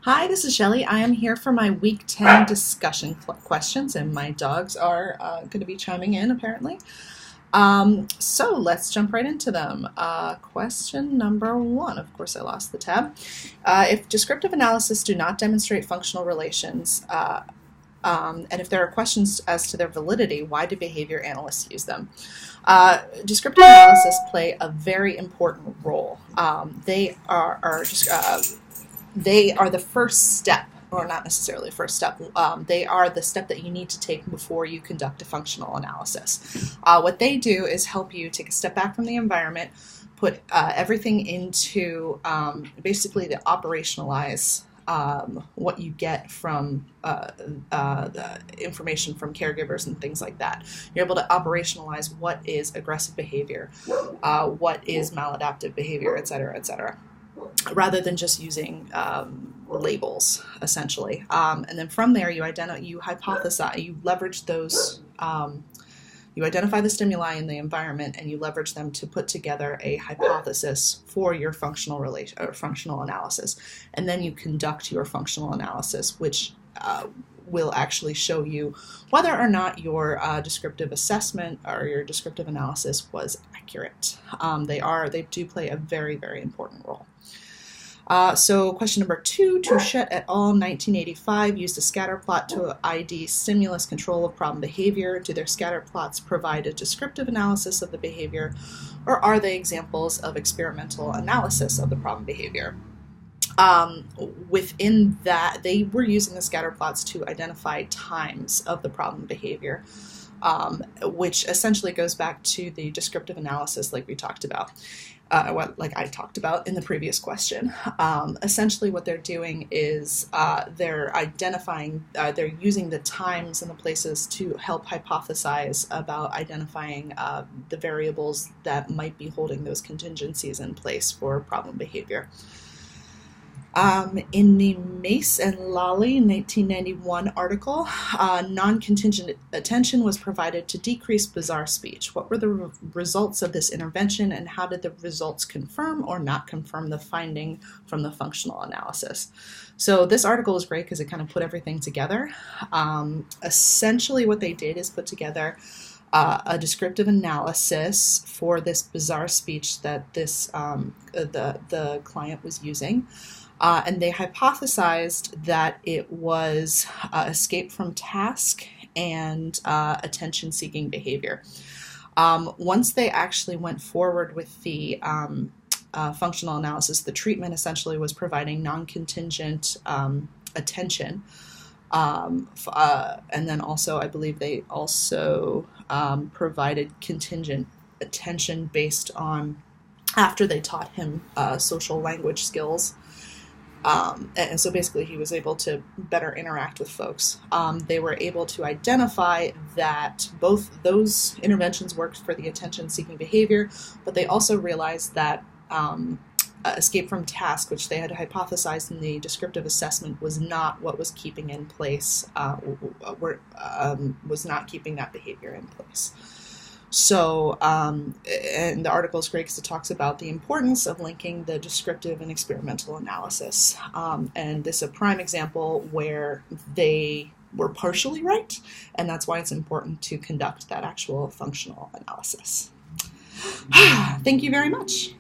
Hi, this is Shelley. I am here for my week 10 discussion questions, and my dogs are going to be chiming in apparently. So let's jump right into them. Question number one. Of course, I lost the tab. If descriptive analysis do not demonstrate functional relations, and if there are questions as to their validity, why do behavior analysts use them? Descriptive analysis play a very important role. They are the first step, or not necessarily first step. They are the step that you need to take before you conduct a functional analysis. What they do is help you take a step back from the environment, put everything into basically to operationalize what you get from the information from caregivers and things like that. You're able to operationalize what is aggressive behavior, what is maladaptive behavior, et cetera, rather than just using labels, essentially. And then from there, you hypothesize, you leverage those, you identify the stimuli in the environment, and you leverage them to put together a hypothesis for your functional analysis. And then you conduct your functional analysis, which will actually show you whether or not your descriptive assessment or your descriptive analysis was accurate. They do play a very, very important role. So question number two, Touchette et al. 1985 used a scatter plot to ID stimulus control of problem behavior. Do their scatter plots provide a descriptive analysis of the behavior, or are they examples of experimental analysis of the problem behavior? Within that, they were using the scatter plots to identify times of the problem behavior, which essentially goes back to the descriptive analysis like we talked about. Like I talked about in the previous question. Essentially what they're doing is they're identifying, they're using the times and the places to help hypothesize about identifying the variables that might be holding those contingencies in place for problem behavior. In the Mace and Lally 1991 article, non-contingent attention was provided to decrease bizarre speech. What were the results of this intervention, and how did the results confirm or not confirm the finding from the functional analysis? So this article is great because it kind of put everything together. Essentially what they did is put together a descriptive analysis for this bizarre speech that this the client was using. And they hypothesized that it was escape from task and attention-seeking behavior. Once they actually went forward with the functional analysis, the treatment essentially was providing non-contingent attention. And then also, I believe they also provided contingent attention based on after they taught him social language skills. And so basically he was able to better interact with folks. They were able to identify that both those interventions worked for the attention-seeking behavior, but they also realized that escape from task, which they had hypothesized in the descriptive assessment, was not what was keeping in place, was not keeping that behavior in place. So, and the article is great because it talks about the importance of linking the descriptive and experimental analysis. And this is a prime example where they were partially right, and that's why it's important to conduct that actual functional analysis. Thank you very much.